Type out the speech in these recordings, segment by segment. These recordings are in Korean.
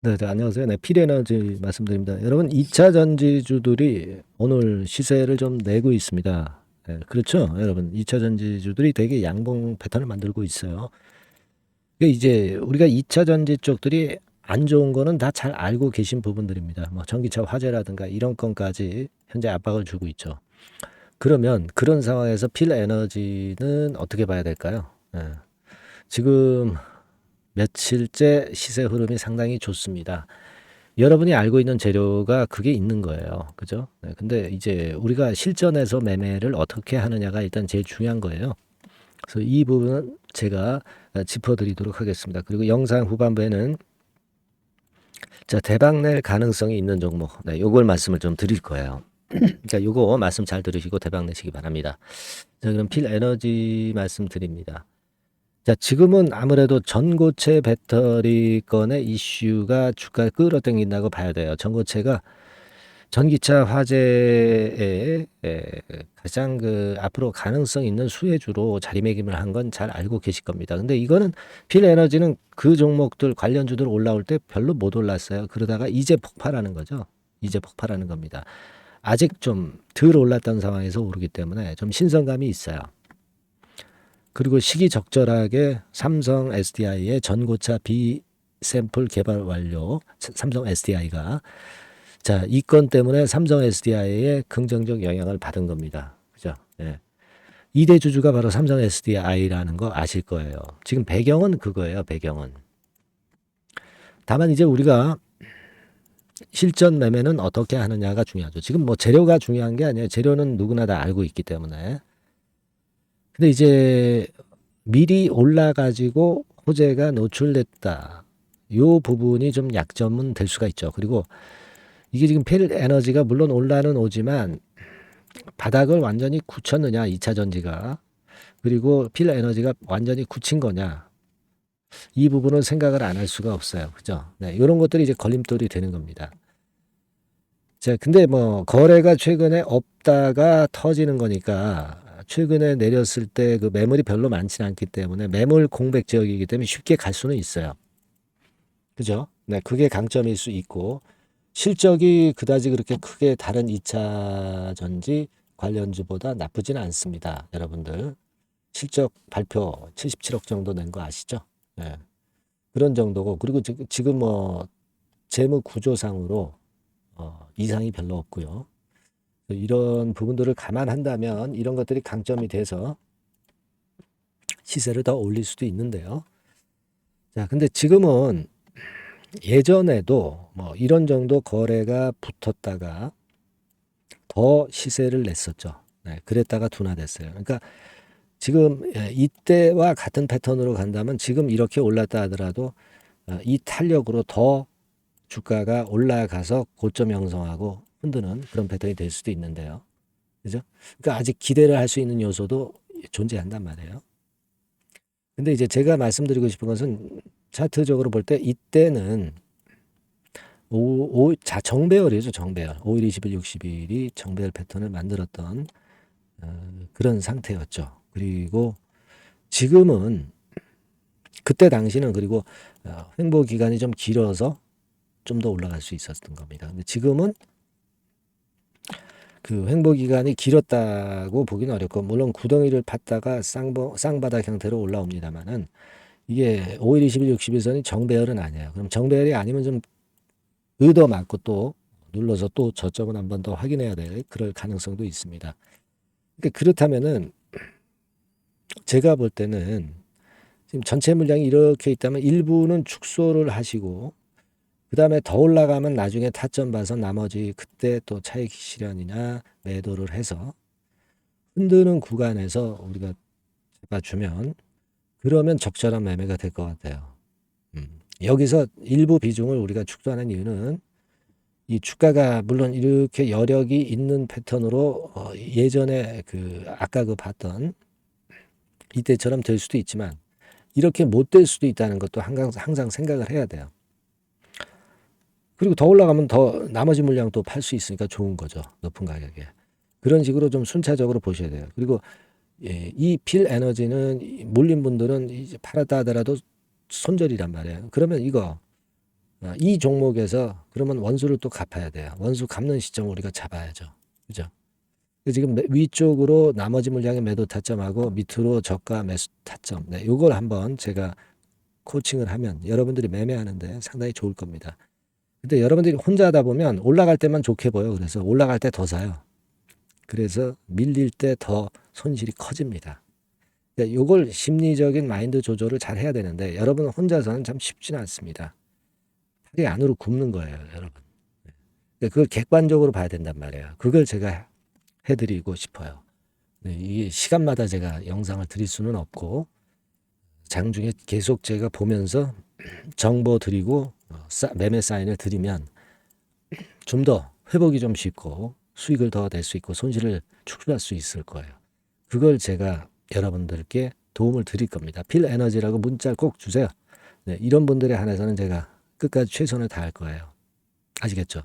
네, 네, 안녕하세요. 네, 필에너지 말씀드립니다. 여러분, 2차 전지주들이 오늘 시세를 좀 내고 있습니다. 네, 그렇죠? 여러분, 2차 전지주들이 되게 양봉 패턴을 만들고 있어요. 이게 이제 우리가 2차 전지 쪽들이 안 좋은 거는 다 잘 알고 계신 부분들입니다. 뭐 전기차 화재라든가 이런 건까지 현재 압박을 주고 있죠. 그러면 그런 상황에서 필에너지는 어떻게 봐야 될까요? 지금 며칠째 시세 흐름이 상당히 좋습니다. 여러분이 알고 있는 재료가 그게 있는 거예요. 그죠? 네, 근데 이제 우리가 실전에서 매매를 어떻게 하느냐가 일단 제일 중요한 거예요. 그래서 이 부분은 제가 짚어드리도록 하겠습니다. 그리고 영상 후반부에는 자, 대박 낼 가능성이 있는 종목, 네, 요걸 말씀을 좀 드릴 거예요. 그러니까 요거 말씀 잘 들으시고 대박 내시기 바랍니다. 자, 그럼 필 에너지 말씀드립니다. 자, 지금은 아무래도 전고체 배터리 건의 이슈가 주가 끌어당긴다고 봐야 돼요. 전고체가 전기차 화재에 가장 그 앞으로 가능성 있는 수혜주로 자리매김을 한 건 잘 알고 계실 겁니다. 근데 이거는 필에너지는 그 종목들 관련주들 올라올 때 별로 못 올랐어요. 그러다가 이제 폭발하는 거죠. 이제 폭발하는 겁니다. 아직 좀 덜 올랐던 상황에서 오르기 때문에 좀 신선감이 있어요. 그리고 시기적절하게 삼성 SDI의 전고차 B 샘플 개발 완료, 삼성 SDI가 자, 이 건 때문에 삼성 SDI에 긍정적 영향을 받은 겁니다. 그죠? 예. 2대 주주가 바로 삼성 SDI라는 거 아실 거예요. 지금 배경은 그거예요, 배경은. 다만 이제 우리가 실전 매매는 어떻게 하느냐가 중요하죠. 지금 뭐 재료가 중요한 게 아니에요. 재료는 누구나 다 알고 있기 때문에. 근데 이제 미리 올라가지고 호재가 노출됐다. 요 부분이 좀 약점은 될 수가 있죠. 그리고 이게 지금 필 에너지가 물론 올라는 오지만 바닥을 완전히 굳혔느냐, 2차 전지가. 그리고 필 에너지가 완전히 굳힌 거냐. 이 부분은 생각을 안 할 수가 없어요. 그죠? 네, 이런 것들이 이제 걸림돌이 되는 겁니다. 자, 근데 뭐, 거래가 최근에 없다가 터지는 거니까, 최근에 내렸을 때 그 매물이 별로 많지는 않기 때문에 매물 공백 지역이기 때문에 쉽게 갈 수는 있어요. 그죠? 네, 그게 강점일 수 있고, 실적이 그다지 그렇게 크게 다른 2차 전지 관련주보다 나쁘지는 않습니다. 여러분들. 실적 발표 77억 정도 낸 거 아시죠? 예. 그런 정도고 그리고 지금 뭐 재무 구조상으로 이상이 별로 없고요. 이런 부분들을 감안한다면 이런 것들이 강점이 돼서 시세를 더 올릴 수도 있는데요. 자, 근데 지금은 예전에도 뭐 이런 정도 거래가 붙었다가 더 시세를 냈었죠. 네, 그랬다가 둔화됐어요. 그러니까 지금 이때와 같은 패턴으로 간다면 지금 이렇게 올랐다 하더라도 이 탄력으로 더 주가가 올라가서 고점 형성하고 흔드는 그런 패턴이 될 수도 있는데요. 그죠? 그러니까 아직 기대를 할 수 있는 요소도 존재한단 말이에요. 근데 이제 제가 말씀드리고 싶은 것은 차트적으로 볼 때 이때는 정배열이죠, 정배열. 5일, 20일, 60일이 정배열 패턴을 만들었던 그런 상태였죠. 그리고 지금은 그때 당시는 그리고 횡보 기간이 좀 길어서 좀 더 올라갈 수 있었던 겁니다. 근데 지금은 그 횡보 기간이 길었다고 보기는 어렵고 물론 구덩이를 팠다가 쌍바닥 형태로 올라옵니다만은 이게 5일, 20일, 60일 선이 정배열은 아니에요. 그럼 정배열이 아니면 좀 얻어 맞고 또 눌러서 또 저점은 한 번 더 확인해야 될 그럴 가능성도 있습니다. 그러니까 그렇다면은 제가 볼 때는 지금 전체 물량이 이렇게 있다면 일부는 축소를 하시고 그다음에 더 올라가면 나중에 타점 봐서 나머지 그때 또 차익 실현이나 매도를 해서 흔드는 구간에서 우리가 잡아주면 그러면 적절한 매매가 될 것 같아요. 여기서 일부 비중을 우리가 축소하는 이유는 이 주가가 물론 이렇게 여력이 있는 패턴으로 예전에 그 아까 그 봤던 이때처럼 될 수도 있지만 이렇게 못 될 수도 있다는 것도 항상 생각을 해야 돼요. 그리고 더 올라가면 더 나머지 물량 또 팔 수 있으니까 좋은 거죠. 높은 가격에. 그런 식으로 좀 순차적으로 보셔야 돼요. 그리고 이 필 에너지는 몰린 분들은 이제 팔았다 하더라도 손절이란 말이에요. 그러면 이거 이 종목에서 그러면 원수를 또 갚아야 돼요. 원수 갚는 시점을 우리가 잡아야죠. 그죠? 지금 위쪽으로 나머지 물량의 매도 타점하고 밑으로 저가 매수 타점. 네, 요걸 한번 제가 코칭을 하면 여러분들이 매매하는데 상당히 좋을 겁니다. 근데 여러분들이 혼자 하다 보면 올라갈 때만 좋게 보여. 그래서 올라갈 때 더 사요. 그래서 밀릴 때 더 손실이 커집니다. 요걸 심리적인 마인드 조절을 잘 해야 되는데 여러분 혼자서는 참 쉽지는 않습니다. 팔이 안으로 굽는 거예요, 여러분. 그걸 객관적으로 봐야 된단 말이에요. 그걸 제가 해드리고 싶어요. 이게 시간마다 제가 영상을 드릴 수는 없고 장중에 계속 제가 보면서 정보 드리고 매매 사인을 드리면 좀 더 회복이 좀 쉽고 수익을 더 낼 수 있고 손실을 축소할 수 있을 거예요. 그걸 제가 여러분들께 도움을 드릴 겁니다. 필 에너지라고 문자를 꼭 주세요. 네, 이런 분들에 한해서는 제가 끝까지 최선을 다할 거예요. 아시겠죠?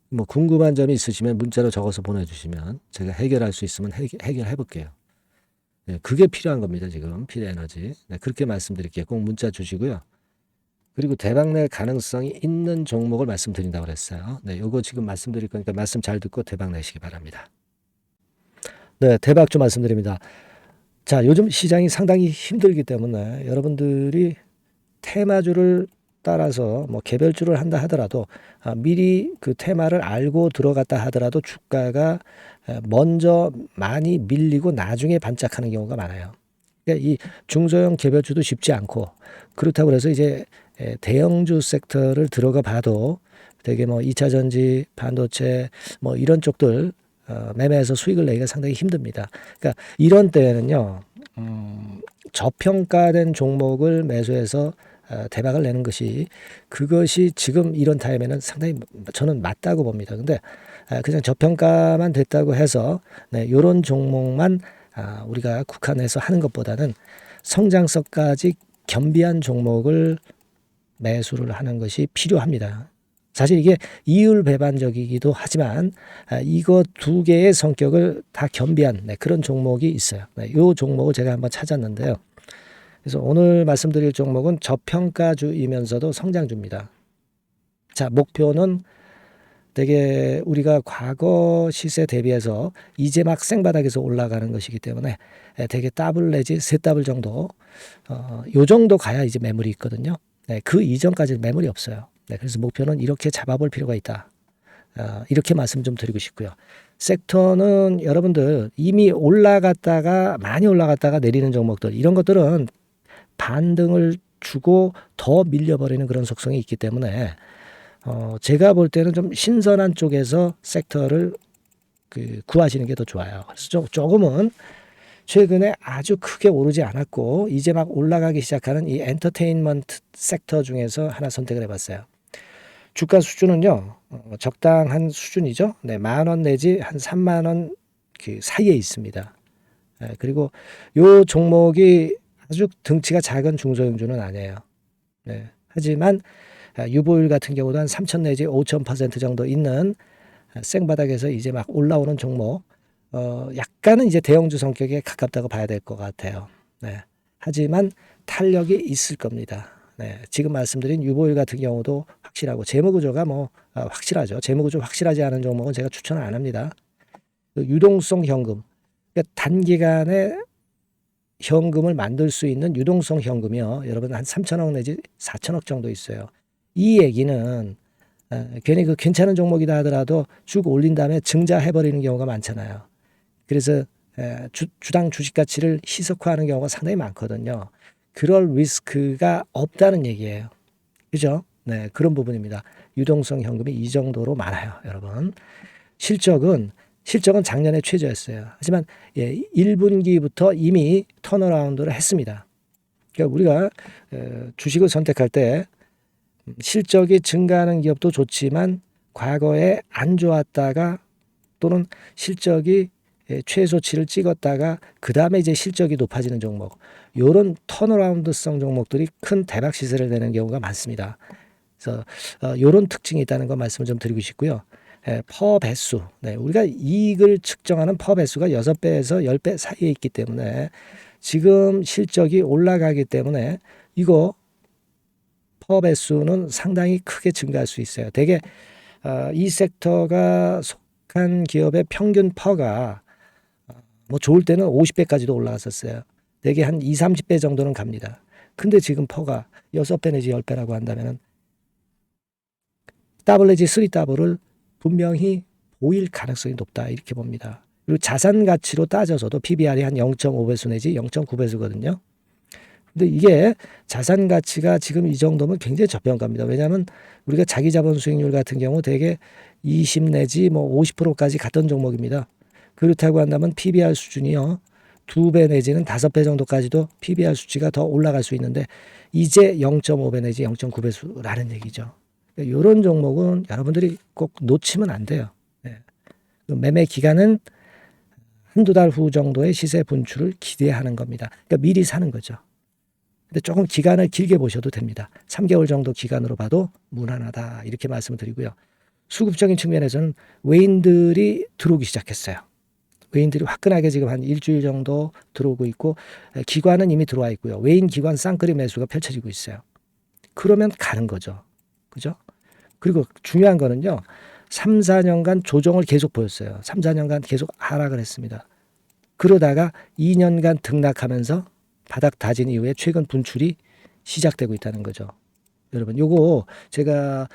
뭐 궁금한 점이 있으시면 문자로 적어서 보내주시면 제가 해결할 수 있으면 해결해 볼게요. 네, 그게 필요한 겁니다. 지금 필 에너지. 네, 그렇게 말씀드릴게요. 꼭 문자 주시고요. 그리고 대박 낼 가능성이 있는 종목을 말씀드린다고 그랬어요. 네, 요거 지금 말씀드릴 거니까 말씀 잘 듣고 대박 내시기 바랍니다. 네, 대박주 말씀드립니다. 자, 요즘 시장이 상당히 힘들기 때문에 여러분들이 테마주를 따라서 뭐 개별주를 한다 하더라도 미리 그 테마를 알고 들어갔다 하더라도 주가가 먼저 많이 밀리고 나중에 반짝하는 경우가 많아요. 그러니까 이 중소형 개별주도 쉽지 않고 그렇다고 해서 이제 대형주 섹터를 들어가 봐도 되게 뭐 2차 전지, 반도체 뭐 이런 쪽들 매매해서 수익을 내기가 상당히 힘듭니다. 그러니까 이런 때에는요, 저평가된 종목을 매수해서 대박을 내는 것이 그것이 지금 이런 타임에는 상당히 저는 맞다고 봅니다. 근데 그냥 저평가만 됐다고 해서 네, 이런 종목만 우리가 국한해서 하는 것보다는 성장성까지 겸비한 종목을 매수를 하는 것이 필요합니다. 사실 이게 이율배반적이기도 하지만 이거 두 개의 성격을 다 겸비한 그런 종목이 있어요. 이 종목을 제가 한번 찾았는데요. 그래서 오늘 말씀드릴 종목은 저평가주이면서도 성장주입니다. 자, 목표는 되게 우리가 과거 시세 대비해서 이제 막 생바닥에서 올라가는 것이기 때문에 되게 더블 내지 세 더블 정도 요 정도 가야 이제 매물이 있거든요. 네, 그 이전까지는 매물이 없어요. 네, 그래서 목표는 이렇게 잡아볼 필요가 있다. 이렇게 말씀 좀 드리고 싶고요. 섹터는 여러분들 이미 올라갔다가 많이 올라갔다가 내리는 종목들 이런 것들은 반등을 주고 더 밀려버리는 그런 속성이 있기 때문에 제가 볼 때는 좀 신선한 쪽에서 섹터를 구하시는 게 더 좋아요. 그래서 조금은 최근에 아주 크게 오르지 않았고 이제 막 올라가기 시작하는 이 엔터테인먼트 섹터 중에서 하나 선택을 해봤어요. 주가 수준은요 적당한 수준이죠. 네, 10,000원 내지 한 30,000원 그 사이에 있습니다. 그리고 요 종목이 아주 등치가 작은 중소형주는 아니에요. 네, 하지만 유보율 같은 경우도 한 3,000 내지 5,000% 정도 있는 생바닥에서 이제 막 올라오는 종목, 약간은 이제 대형주 성격에 가깝다고 봐야 될 것 같아요. 네. 하지만 탄력이 있을 겁니다. 네. 지금 말씀드린 유보율 같은 경우도 확실하고 재무구조가 뭐 확실하죠. 재무구조 확실하지 않은 종목은 제가 추천을 안 합니다. 유동성 현금, 그러니까 단기간에 현금을 만들 수 있는 유동성 현금이요. 여러분 한 3,000억 내지 4,000억 정도 있어요. 이 얘기는 괜히 그 괜찮은 종목이다 하더라도 쭉 올린 다음에 증자해버리는 경우가 많잖아요. 그래서 주당 주식 가치를 희석화하는 경우가 상당히 많거든요. 그럴 리스크가 없다는 얘기예요. 그죠? 네, 그런 부분입니다. 유동성 현금이 이 정도로 많아요, 여러분. 실적은 작년에 최저였어요. 하지만 1분기부터 이미 턴어라운드를 했습니다. 그러니까 우리가 주식을 선택할 때 실적이 증가하는 기업도 좋지만 과거에 안 좋았다가 또는 실적이 최소치를 찍었다가 그 다음에 이제 실적이 높아지는 종목, 이런 턴어라운드성 종목들이 큰 대박 시세를 내는 경우가 많습니다. 그래서 이런 특징이 있다는 거 말씀을 좀 드리고 싶고요. 퍼 배수, 네, 우리가 이익을 측정하는 퍼 배수가 6배에서 10배 사이에 있기 때문에 지금 실적이 올라가기 때문에 이거 퍼 배수는 상당히 크게 증가할 수 있어요. 대개 이 섹터가 속한 기업의 평균 퍼가 뭐 좋을 때는 50배까지도 올라갔었어요. 대개 한 2, 30배 정도는 갑니다. 근데 지금 퍼가 6배 내지 10배라고 한다면은 더블 내지 3더블을 분명히 보일 가능성이 높다 이렇게 봅니다. 그리고 자산 가치로 따져서도 PBR이 한 0.5배수 내지 0.9배수거든요. 근데 이게 자산 가치가 지금 이 정도면 굉장히 저평가입니다. 왜냐하면 우리가 자기 자본 수익률 같은 경우 대개 20 내지 뭐 50%까지 갔던 종목입니다. 그렇다고 한다면 PBR 수준이요. 2배 내지는 5배 정도까지도 PBR 수치가 더 올라갈 수 있는데 이제 0.5배 내지 0.9배수라는 얘기죠. 이런 종목은 여러분들이 꼭 놓치면 안 돼요. 네. 매매 기간은 한두 달 후 정도의 시세 분출을 기대하는 겁니다. 그러니까 미리 사는 거죠. 근데 조금 기간을 길게 보셔도 됩니다. 3개월 정도 기간으로 봐도 무난하다 이렇게 말씀을 드리고요. 수급적인 측면에서는 외인들이 들어오기 시작했어요. 외인들이 화끈하게 지금 한 일주일 정도 들어오고 있고 기관은 이미 들어와 있고요. 외인 기관 쌍끌이 매수가 펼쳐지고 있어요. 그러면 가는 거죠. 그죠? 그리고 중요한 거는요. 3, 4년간 조정을 계속 보였어요. 3, 4년간 계속 하락을 했습니다. 그러다가 2년간 등락하면서 바닥 다진 이후에 최근 분출이 시작되고 있다는 거죠. 여러분 요거 제가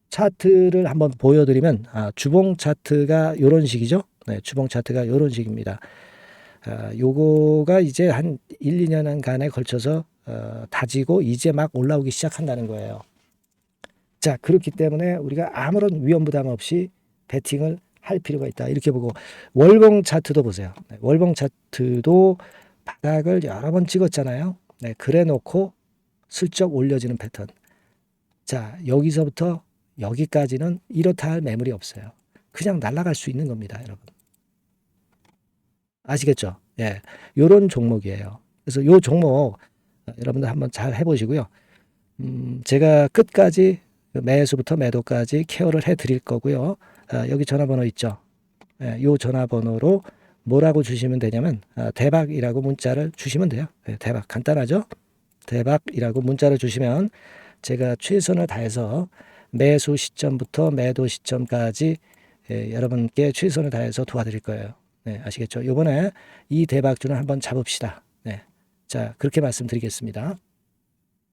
차트를 한번 보여드리면 주봉 차트가 이런 식이죠. 네, 주봉 차트가 이런 식입니다. 요거가 이제 한 1, 2년간에 걸쳐서 다지고 이제 막 올라오기 시작한다는 거예요. 자, 그렇기 때문에 우리가 아무런 위험 부담 없이 베팅을 할 필요가 있다. 이렇게 보고 월봉 차트도 보세요. 네, 월봉 차트도 바닥을 여러 번 찍었잖아요. 네, 그래 놓고 슬쩍 올려지는 패턴. 자, 여기서부터 여기까지는 이렇다 할 매물이 없어요. 그냥 날아갈 수 있는 겁니다, 여러분. 아시겠죠? 예. 요런 종목이에요. 그래서 요 종목 여러분들 한번 잘 해보시고요. 제가 끝까지 매수부터 매도까지 케어를 해 드릴 거고요. 여기 전화번호 있죠? 예, 요 전화번호로 뭐라고 주시면 되냐면 대박이라고 문자를 주시면 돼요. 예, 대박 간단하죠? 대박이라고 문자를 주시면 제가 최선을 다해서 매수 시점부터 매도 시점까지 여러분께 최선을 다해서 도와드릴 거예요. 네, 아시겠죠? 이번에 이 대박주는 한번 잡읍시다. 네, 자 그렇게 말씀드리겠습니다.